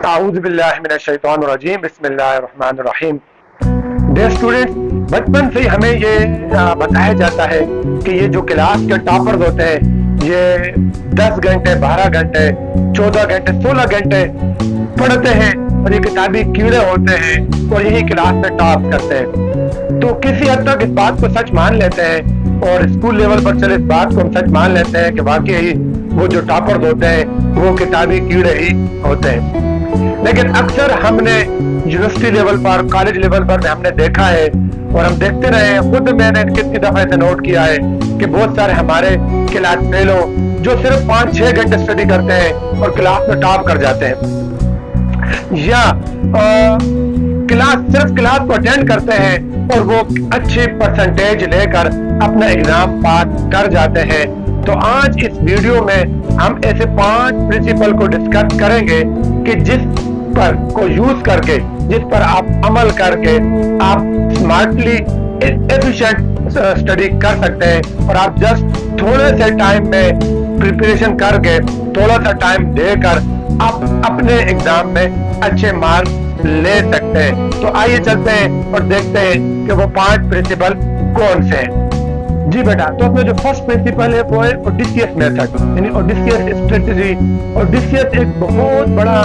आऊज़ु बिल्लाहि मिनश शैतानिर रजीम, बिस्मिल्लाहिर रहमानिर रहीम। Dear student, बचपन से ही हमें ये बताया जाता है कि ये जो क्लास के टॉपर्स होते हैं ये 10 घंटे, 12 घंटे, 14 घंटे, 16 घंटे पढ़ते हैं और ये किताबी कीड़े होते हैं और यही क्लास में टॉप करते हैं। तो किसी हद तक इस बात को सच मान लेते हैं और स्कूल लेवल पर चले इस बात को हम सच मान लेते हैं कि वाकई ही वो जो टॉपर्स होते हैं वो किताबी कीड़े ही होते हैं। लेकिन अक्सर हमने यूनिवर्सिटी लेवल पर, कॉलेज लेवल पर हमने देखा है और हम देखते रहे हैं, खुद मैंने कितनी दफा ऐसे नोट किया है कि बहुत सारे हमारे क्लास फेलो जो सिर्फ 5-6 घंटे स्टडी करते हैं और क्लास में टॉप कर जाते हैं, या सिर्फ क्लास को अटेंड करते हैं और वो अच्छी परसेंटेज लेकर अपना एग्जाम पास कर जाते हैं। तो आज इस वीडियो में हम ऐसे 5 प्रिंसिपल को डिस्कस करेंगे कि जिस पर को यूज करके, जिस पर आप अमल करके आप स्मार्टली एफिशिएंट स्टडी कर सकते हैं और आप जस्ट थोड़े से टाइम में प्रिपरेशन करके, थोड़ा सा टाइम देकर आप अपने एग्जाम में अच्छे मार्क्स ले सकते हैं। तो आइए चलते हैं और देखते हैं कि वो 5 प्रिंसिपल कौन से हैं। जी बेटा, तो अपना जो फर्स्ट प्रिंसिपल है वो है ओडिसियस मेथड, यानी ओडिसियस स्ट्रेटजी। ओडिसियस एक बहुत बड़ा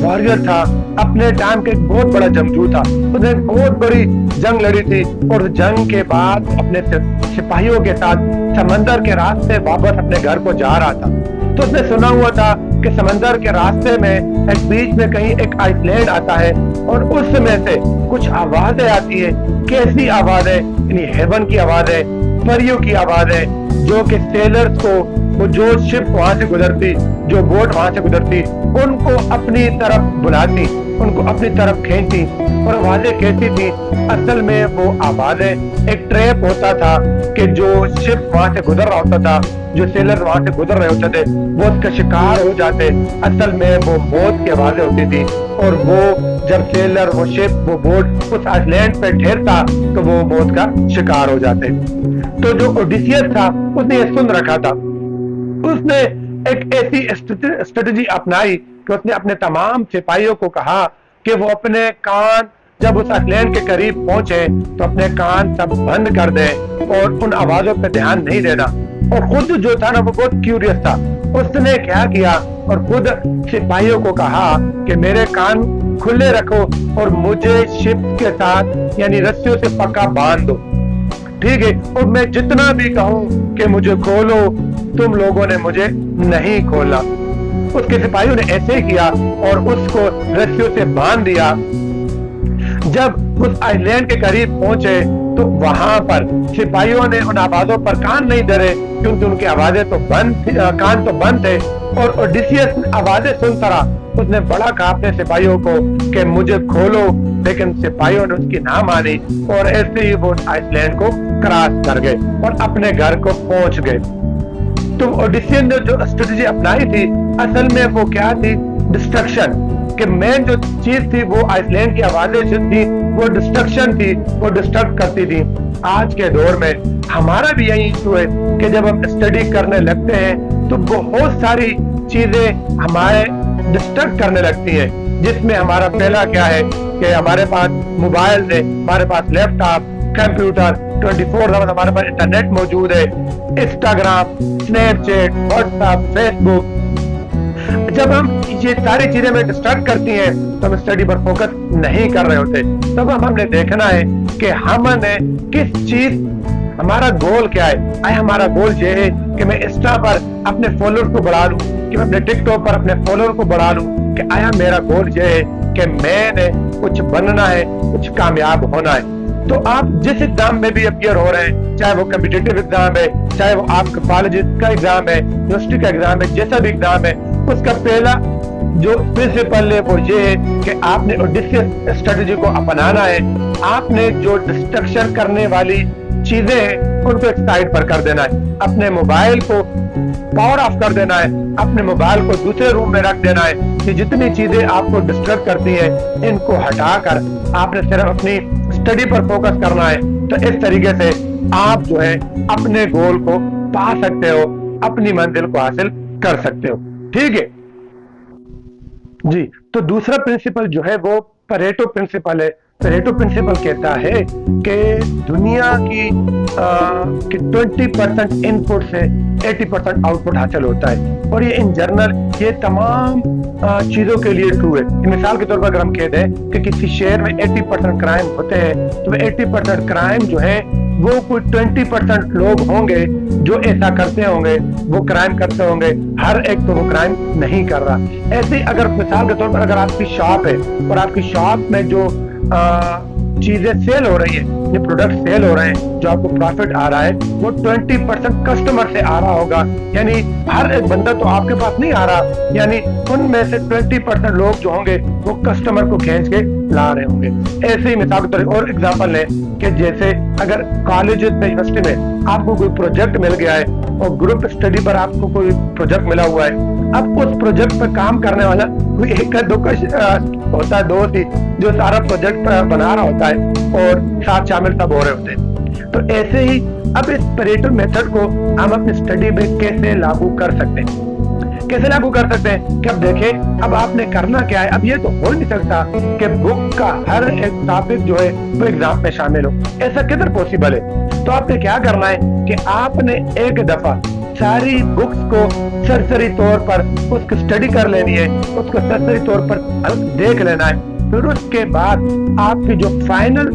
वॉरियर था, अपने टाइम के एक बहुत बड़ा जंगजू था। उसने एक बहुत बड़ी जंग लड़ी थी और जंग के बाद अपने सिपाहियों के साथ समंदर के रास्ते वापस अपने घर को जा रहा था। तो उसने सुना हुआ था कि समंदर के रास्ते में एक बीच में कहीं एक आइसलैंड आता है और उस समय से कुछ आवाजें आती है। कैसी आवाज है? यानी हेवन की आवाज है, परियों की आवाज है, जो कि सेलर्स को, वो जो शिप वहां से गुजरती, जो बोट वहां से गुजरती, उनको अपनी तरफ बुलाती, उनको अपनी तरफ खींचती। और आवाजें कैसी थी? असल में वो आवाजें एक ट्रैप होता था कि जो शिप वहां से गुजर रहा होता था, जो सेलर वहां से गुजर रहे होते थे, वो उसका शिकार हो जाते। असल में वो मौत की आवाजें होती थी और वो जब सेलर, वो शिप, वो बोट उस आइसलैंड पे ठहरता तो वो मौत का शिकार हो जाते। तो जो ओडिसियस था उसने ये सुन रखा था। उसने एक ऐसी स्ट्रेटजी अपनाई कि उसने अपने तमाम सिपाहियों को कहा कि वो अपने कान, जब उस आइसलैंड के करीब पहुंचे तो अपने कान सब बंद कर दें और उन आवाजों पे ध्यान नहीं देना। और खुद जो था ना वो बहुत क्यूरियस था। उसने क्या किया और खुद सिपाहियों को कहा कि मेरे कान खुले रखो और मुझे शिप के साथ यानी रस्सियों से पक्का बांध दो, ठीक है? और मैं जितना भी कहूं कि मुझे खोलो, तुम लोगों ने मुझे नहीं खोला। उसके सिपाहियों ने ऐसे ही किया और उसको रस्सियों से बांध दिया। जब उस आइलैंड के करीब पहुंचे तो वहां पर सिपाहियों ने उन आवाजों पर कान नहीं धरे क्योंकि उनकी आवाजें तो बंद, कान तो बंद थे। और ओडिसियस आवाजें सुनता रहा। उसने बड़ा कहा अपने सिपाहियों को कि मुझे खोलो, लेकिन सिपाहियों ने उसकी ना मानी और ऐसे ही वो आइसलैंड को क्रॉस कर गए और अपने घर को पहुंच गए। तो ओडिसियस ने जो स्ट्रेटजी अपनाई थी, असल में वो क्या थी? डिस्ट्रक्शन। कि मेन जो चीज थी वो आइसलैंड की आवाजें जो थी वो डिस्ट्रक्शन थी, वो डिस्टर्ब करती थी। आज के दौर में हमारा भी यही इशू है कि जब हम स्टडी करने लगते हैं तो बहुत सारी चीजें हमारे डिस्टर्ब करने लगती हैं, जिसमें हमारा पहला क्या है कि हमारे पास मोबाइल है, हमारे पास लैपटॉप, कंप्यूटर, 24/7 हमारे पास इंटरनेट मौजूद है, इंस्टाग्राम, स्नैपचैट, व्हाट्सएप, फेसबुक। जब हम ये सारी चीजें में डिस्ट्रैक्ट करती हैं तो हम स्टडी पर फोकस नहीं कर रहे होते। तब हमने देखना है कि हमने किस चीज, हमारा गोल क्या है। आए हमारा गोल ये है कि मैं इंस्टा पर अपने फॉलोअर्स को बढ़ा लूं, कि मैं अपने टिकटॉक पर अपने फॉलोअर को बढ़ा लूं, कि आया मेरा गोल ये है कि मैंने कुछ बनना है, कुछ कामयाब होना है। तो आप जिस एग्जाम में भी अपियर हो रहे हैं, चाहे वो कॉम्पिटिटिव एग्जाम है, चाहे वो आपका कॉलेज का एग्जाम है, यूनिवर्सिटी का एग्जाम है, जैसा भी एग्जाम है, उसका पहला जो प्रिंसिपल है वो ये है कि आपने ओडिसियस स्ट्रेटजी को अपनाना है। आपने जो डिस्ट्रक्शन करने वाली चीजें हैं उनको एक साइड पर कर देना है। अपने मोबाइल को पावर ऑफ कर देना है, अपने मोबाइल को दूसरे रूम में रख देना है कि जितनी चीजें आपको डिस्टर्ब करती हैं इनको हटाकर आपने सिर्फ अपनी स्टडी पर फोकस करना है। तो इस तरीके से आप जो है अपने गोल को पा सकते हो, अपनी मंजिल को हासिल कर सकते हो, ठीक है? जी, तो दूसरा प्रिंसिपल जो है वो परेटो प्रिंसिपल है। परेटो प्रिंसिपल कहता है कि दुनिया की 20% इनपुट से 80% आउटपुट हासिल होता है, और ये इन जनरल ये तमाम चीज़ों के लिए ट्रू है। मिसाल के तौर पर अगर हम कह दें कि किसी शहर में 80% क्राइम होते हैं, तो 80% क्राइम जो है वो कोई 20% लोग होंगे जो ऐसा करते होंगे, वो क्राइम करते होंगे। हर एक तो वो क्राइम नहीं कर रहा। ऐसे अगर मिसाल के तौर पर अगर आपकी शॉप है और आपकी शॉप में जो चीजें सेल हो रही है, जो प्रोडक्ट सेल हो रहे हैं, जो आपको प्रॉफिट आ रहा है, वो 20% कस्टमर से आ रहा होगा। यानी हर एक बंदा तो आपके पास नहीं आ रहा, यानी उनमें से 20% लोग जो होंगे वो कस्टमर को खींच के ला रहे होंगे। ऐसे ही मिसाल के तौर पर और एग्जांपल लें कि जैसे अगर कॉलेज में, यूनिवर्सिटी में आपको कोई प्रोजेक्ट मिल गया है और ग्रुप स्टडी पर आपको कोई प्रोजेक्ट मिला हुआ है, अब उस प्रोजेक्ट पर काम करने वाला कोई एक दो का होता है, दोस्त ही जो सारा प्रोजेक्ट बना रहा होता है और साथ शामिल सब हो रहे होते हैं। तो ऐसे ही अब इस परेटो मेथड को हम अपनी स्टडी में कैसे लागू कर सकते हैं, कैसे लागू कर सकते हैं कि अब देखें अब आपने करना क्या है। अब ये तो हो नहीं सकता कि बुक का हर एक टॉपिक जो है वो एग्जाम में शामिल हो, ऐसा किधर पॉसिबल है। तो आपने क्या करना है कि आपने एक दफा सारी बुक्स को सरसरी तौर पर उसकी स्टडी कर लेनी है, उसको सरसरी तौर पर देख लेना है। फिर उसके बाद आपकी जो फाइनल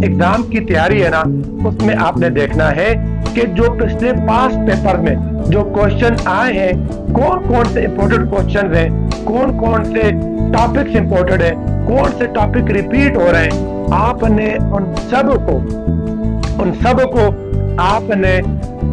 एग्जाम की तैयारी है ना, उसमें आपने देखना है कि जो पिछले पास्ट पेपर में जो क्वेश्चन आए हैं, कौन कौन से इंपॉर्टेंट क्वेश्चन हैं, कौन कौन से टॉपिक्स इंपॉर्टेंट है, कौन से टॉपिक रिपीट हो रहे हैं। आपने उन सब को आपने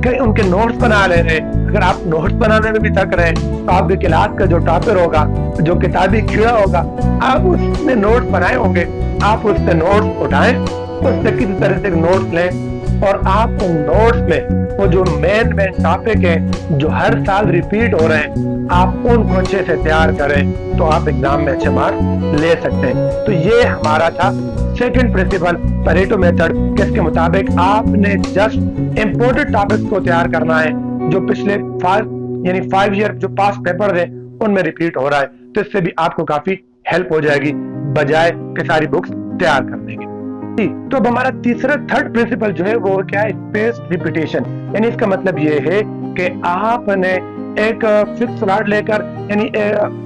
कई उनके नोट्स बना ले रहे। अगर आप नोट्स बनाने में भी थक रहे हैं तो आपके क्लास का जो टॉपर होगा, जो किताबी कीड़ा होगा, आप उसने नोट्स बनाए होंगे, आप उससे नोट्स उठाएं, उससे किसी तरह से नोट्स लें और आप उन नोट्स में वो जो मेन टॉपिक है जो हर साल रिपीट हो रहे हैं, आप उनको अच्छे से तैयार करें, तो आप एग्जाम में अच्छे मार्क्स ले सकते हैं। तो ये हमारा था सेकंड प्रिंसिपल परेटो मेथड, जिसके मुताबिक आपने जस्ट इंपोर्टेंट टॉपिक्स को तैयार करना है जो पिछले 5 ईयर जो पास्ट पेपर है उनमें रिपीट हो रहा है। तो इससे भी आपको काफी हेल्प हो जाएगी बजाय के सारी बुक्स तैयार करने की। तो अब हमारा थर्ड प्रिंसिपल जो है वो क्या है, स्पेस्ड रिपीटेशन। यानी इसका मतलब ये है कि आपने एक फिक्स स्लॉट लेकर, यानी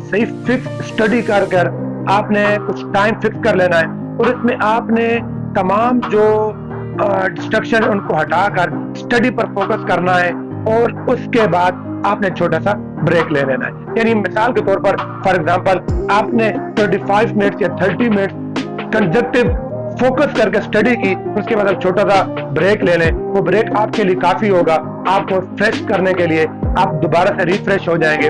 सही फिक्स स्टडी कर आपने कुछ टाइम फिक्स कर लेना है, और इसमें आपने तमाम जो डिस्ट्रक्शन है उनको हटाकर स्टडी पर फोकस करना है, और उसके बाद आपने छोटा सा ब्रेक ले लेना है। यानी मिसाल के तौर पर फॉर एग्जांपल आपने 25 मिनट या 30 मिनट कंसेक्टिव फोकस करके स्टडी की, उसके बाद आप छोटा सा ब्रेक ले लें। वो ब्रेक आपके लिए काफी होगा, आपको फ्रेश करने के लिए आप दोबारा से रिफ्रेश हो जाएंगे।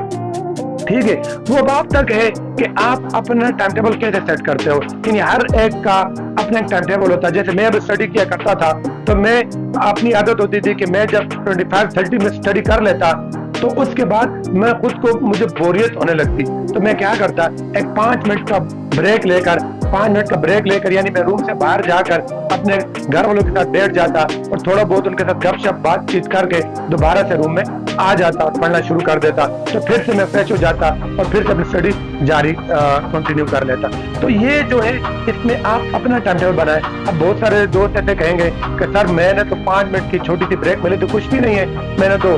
ठीक है, वो अब आप तक है कि आप अपना टाइम टेबल कैसे सेट करते हो। यानी हर एक का अपना एक टाइम टेबल होता है। जैसे मैं अब स्टडी किया करता था, तो मैं अपनी आदत होती थी कि मैं जब 25-30 मिनट स्टडी कर लेता तो उसके बाद मैं खुद को मुझे बोरियत होने लगती, तो मैं क्या करता, एक 5 मिनट का ब्रेक लेकर 5 मिनट का ब्रेक लेकर, यानी मैं रूम से बाहर जाकर अपने घर वालों के साथ बैठ जाता और थोड़ा बहुत उनके साथ गपशप बातचीत करके दोबारा से रूम में आ जाता और पढ़ना शुरू कर देता। तो फिर से मैं फ्रेश हो जाता और फिर से अपनी स्टडी जारी कंटिन्यू कर लेता। तो ये जो है इसमें आप अपना टाइम टेबल बनाए। अब बहुत सारे दोस्त ऐसे कहेंगे कि सर मैंने तो 5 मिनट की छोटी सी ब्रेक मिली तो कुछ भी नहीं है, मैंने तो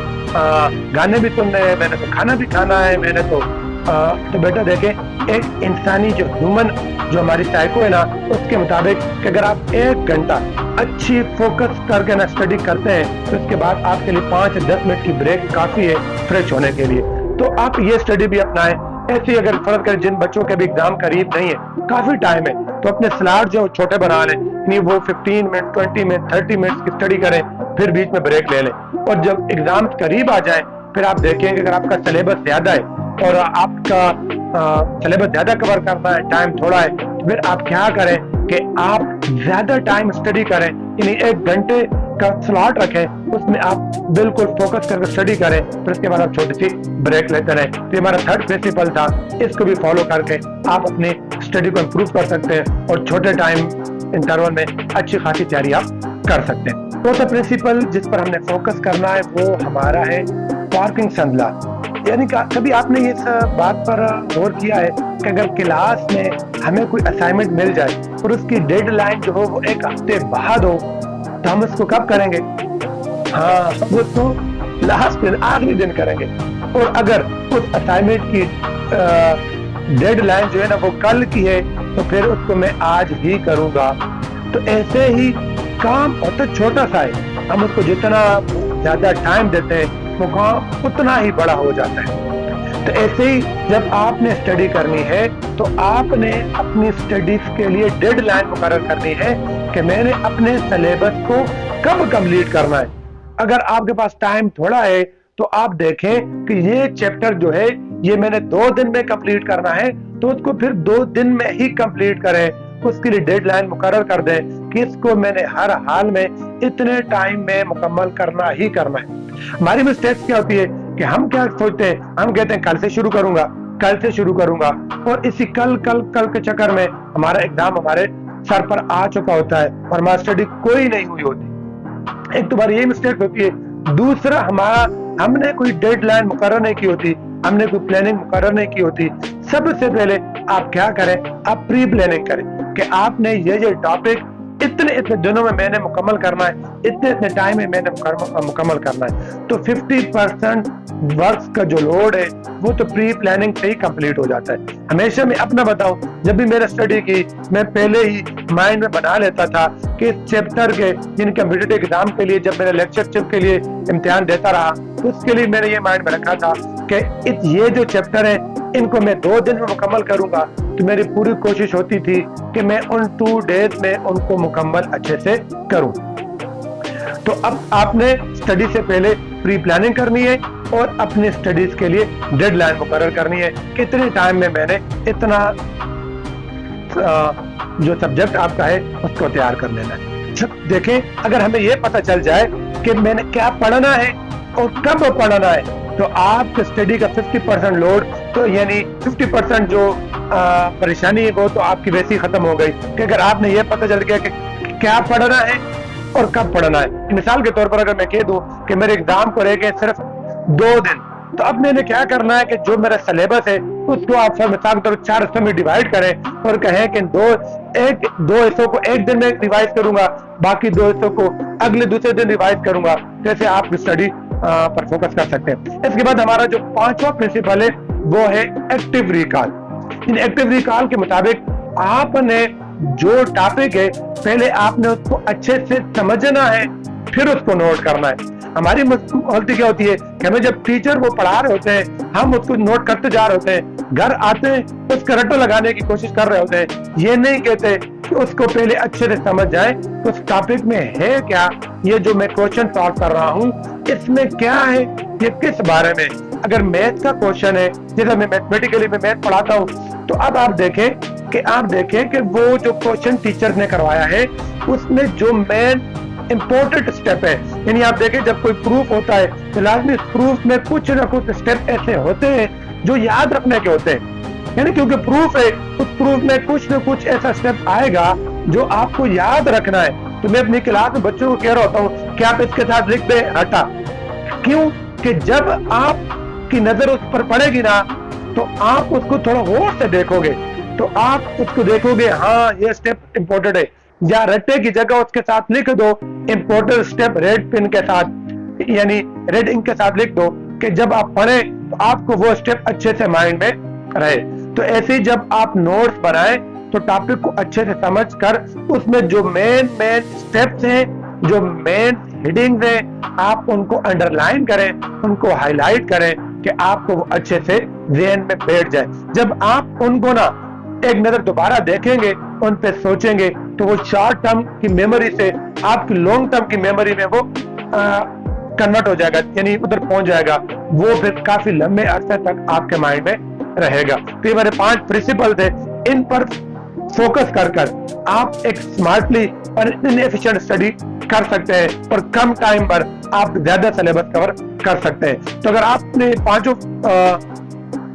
गाने भी सुनने हैं, मैंने तो खाना भी खाना है, मैंने तो बेटा देखें, एक इंसानी जो ह्यूमन जो हमारी साइको है ना, उसके मुताबिक कि अगर आप 1 घंटा अच्छी फोकस करके ना स्टडी करते हैं तो उसके बाद आपके लिए 5 से 10 मिनट की ब्रेक काफी है फ्रेश होने के लिए। तो आप ये स्टडी भी अपनाएं। ऐसे ही अगर फर्ज करें जिन बच्चों के भी एग्जाम करीब नहीं है, काफी टाइम है, तो अपने स्लॉट जो छोटे बना लें, नहीं वो 15 मिनट 20 मिनट 30 मिनट की स्टडी करें, फिर बीच में ब्रेक ले लें। और जब एग्जाम करीब आ जाए फिर आप देखेंगे अगर आपका सिलेबस ज्यादा है और आपका सिलेबस ज्यादा कवर करना है, टाइम थोड़ा है, तो फिर आप क्या करें कि आप ज्यादा टाइम स्टडी करें, यानी 1 घंटे का स्लॉट रखें, उसमें आप बिल्कुल फोकस करके स्टडी करें, फिर उसके बाद आप छोटी सी ब्रेक लेते रहें। तो हमारा थर्ड प्रिंसिपल था, इसको भी फॉलो करके आप अपनी स्टडी को इम्प्रूव कर सकते हैं और छोटे टाइम इंटरवल में अच्छी खासी तैयारी आप कर सकते हैं। चौथा प्रिंसिपल जिस पर हमने फोकस करना है वो हमारा है पार्किंसन लॉ। यानी कभी आपने इस बात पर गौर किया है कि अगर क्लास में हमें कोई असाइनमेंट मिल जाए और उसकी डेडलाइन जो हो वो 1 हफ्ते बाद हो, तो हम उसको कब करेंगे? हाँ, वो तो लास्ट दिन, आखिरी दिन करेंगे। और अगर उस असाइनमेंट की डेडलाइन जो है ना वो कल की है, तो फिर उसको मैं आज ही करूंगा। तो ऐसे ही काम बहुत छोटा सा है, हम उसको जितना ज्यादा टाइम देते हैं वो काम उतना ही बड़ा हो जाता है। तो ऐसे ही जब आपने स्टडी करनी है तो आपने अपनी स्टडीज के लिए डेडलाइन मुकर्रर करनी है कि मैंने अपने सिलेबस को कब कंप्लीट करना है। अगर आपके पास टाइम थोड़ा है तो आप देखें कि ये चैप्टर जो है ये मैंने 2 दिन में कंप्लीट करना है, तो उसको फिर 2 दिन में ही कंप्लीट करें। उसके लिए डेडलाइन मुकर्रर कर दें कि इसको मैंने हर हाल में इतने टाइम में मुकम्मल करना ही करना है। हमारी मिस्टेक्स क्या होती है कि हम क्या सोचते हैं, हम कहते हैं कल से शुरू करूंगा, कल से शुरू करूंगा, और इसी कल कल कल के चक्कर में हमारा एग्जाम हमारे सर पर आ चुका होता है और हमारी स्टडी कोई नहीं हुई होती। एक तो बार ये मिस्टेक होती है। दूसरा, हमने कोई डेडलाइन मुकर्रर नहीं की होती, हमने कोई प्लानिंग मुकर्रर नहीं की होती। सबसे पहले आप क्या करें, आप प्री प्लानिंग करें कि आपने ये टॉपिक इतने इतने दिनों में मैंने मुकम्मल करना है, इतने इतने टाइम में मैंने मुकम्मल करना है। तो 50% वर्क का जो लोड है वो तो प्री प्लानिंग से ही कंप्लीट हो जाता है। हमेशा मैं अपना बताऊं, जब भी मैंने स्टडी की मैं पहले ही माइंड में बना लेता था कि इस चैप्टर के जिन कम्पिटिटिव एग्जाम के लिए जब मेरा लेक्चरशिप के लिए इम्तिहान देता रहा, उसके लिए मैंने ये माइंड में रखा था कि ये जो चैप्टर है इनको मैं 2 दिन में मुकम्मल करूंगा। तो मेरी पूरी कोशिश होती थी कि मैं उन 2 डेज में उनको मुकम्मल अच्छे से करूं। तो अब आपने स्टडी से पहले प्री प्लानिंग करनी है और अपने स्टडीज के लिए डेडलाइन मुकर्रर करनी है, कितने टाइम में मैंने इतना जो सब्जेक्ट आपका है उसको तैयार कर लेना है। देखें, अगर हमें यह पता चल जाए कि मैंने क्या पढ़ना है और कब पढ़ना है, तो आपके स्टडी का 50% लोड, तो यानी 50% जो परेशानी है वो तो आपकी वैसी खत्म हो गई कि अगर आपने ये पता चल गया कि क्या पढ़ना है और कब पढ़ना है। मिसाल के तौर पर अगर मैं कह दूं कि मेरे एग्जाम को रह गए सिर्फ 2 दिन, तो अब मैंने क्या करना है कि जो मेरा सिलेबस है उसको आप मिसाल के तौर पर 4 हिस्सों में डिवाइड करें और कहें कि दो हिस्सों को एक दिन में रिवाइज करूंगा, बाकी 2 हिस्सों को अगले दूसरे दिन रिवाइज करूंगा। जैसे आप स्टडी पर फोकस कर सकते हैं। इसके बाद हमारा जो 5वां प्रिंसिपल है वो है एक्टिव रिकॉल। इन एक्टिव रिकॉल के मुताबिक आपने जो टॉपिक है पहले आपने उसको अच्छे से समझना है, फिर उसको नोट करना है। हमारी गलती क्या होती है कि हमें जब टीचर वो पढ़ा रहे होते हैं हम उसको नोट करते जा रहे होते हैं, घर आते हैं उसका रट्टा लगाने की कोशिश कर रहे होते हैं। ये नहीं कहते कि उसको पहले अच्छे से समझ जाए तो उस टॉपिक में है क्या, ये जो मैं क्वेश्चन सॉल्व कर रहा हूँ इसमें क्या है, ये किस बारे में। अगर मैथ का क्वेश्चन है, जैसे मैं मैथमेटिकली में मैथ पढ़ाता हूँ, तो अब आप देखें कि वो जो क्वेश्चन टीचर ने करवाया है उसमें जो मेन इंपॉर्टेंट स्टेप है, यानी आप देखें जब कोई प्रूफ होता है तो लाजमी प्रूफ में कुछ ना कुछ स्टेप ऐसे होते हैं जो याद रखने के होते हैं। यानी क्योंकि प्रूफ है, उस प्रूफ में कुछ ना कुछ ऐसा स्टेप आएगा जो आपको याद रखना है। तो मैं अपनी क्लास में बच्चों को कह रहा होता हूँ कि आप इसके साथ लिख दें रटा। क्यों कि जब आपकी नजर उस पर पड़ेगी ना तो आप उसको थोड़ा गौर से देखोगे, तो आप उसको देखोगे हाँ ये स्टेप इंपॉर्टेंट है, या रट्टे की जगह उसके साथ लिख दो इंपॉर्टेंट स्टेप रेड पेन के साथ, यानी रेड इंक के साथ लिख दो कि जब आप पढ़े तो आपको वो स्टेप अच्छे से माइंड में रहे। तो ऐसे ही जब आप नोट्स बनाएं तो टॉपिक को अच्छे से समझकर उसमें जो मेन स्टेप्स हैं, जो मेन हेडिंग्स हैं, आप उनको अंडरलाइन करें, उनको हाईलाइट करें कि आपको वो अच्छे से ज़हन में बैठ जाए। जब आप उनको ना एक नजर दोबारा देखेंगे, उन पे सोचेंगे, तो वो शॉर्ट टर्म की मेमोरी से आपकी लॉन्ग टर्म की मेमोरी में वो कन्वर्ट हो जाएगा, यानी उधर पहुंच जाएगा, वो फिर काफी लंबे अरसे तक आपके माइंड में रहेगा। तो ये मेरे 5 प्रिंसिपल थे, इन पर फोकस कर आप एक स्मार्टली और एफिशिएंट स्टडी कर सकते हैं और कम टाइम पर आप ज्यादा सिलेबस कवर कर सकते हैं। तो अगर आपने 5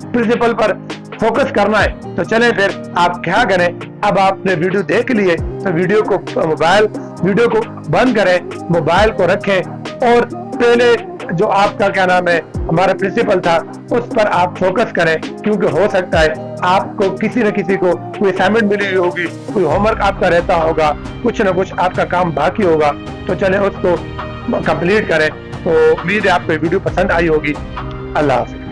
प्रिंसिपल पर फोकस करना है तो चलें फिर आप क्या करें, अब आपने वीडियो देख लिए तो वीडियो को बंद करें, मोबाइल को रखें और पहले जो आपका क्या नाम है हमारा प्रिंसिपल था उस पर आप फोकस करें, क्योंकि हो सकता है आपको किसी न किसी को कोई असाइनमेंट मिली होगी, कोई होमवर्क आपका रहता होगा, कुछ न कुछ आपका काम बाकी होगा, तो चले उसको कंप्लीट करें। तो उम्मीद है आपको वीडियो पसंद आई होगी। अल्लाह हाफिज़।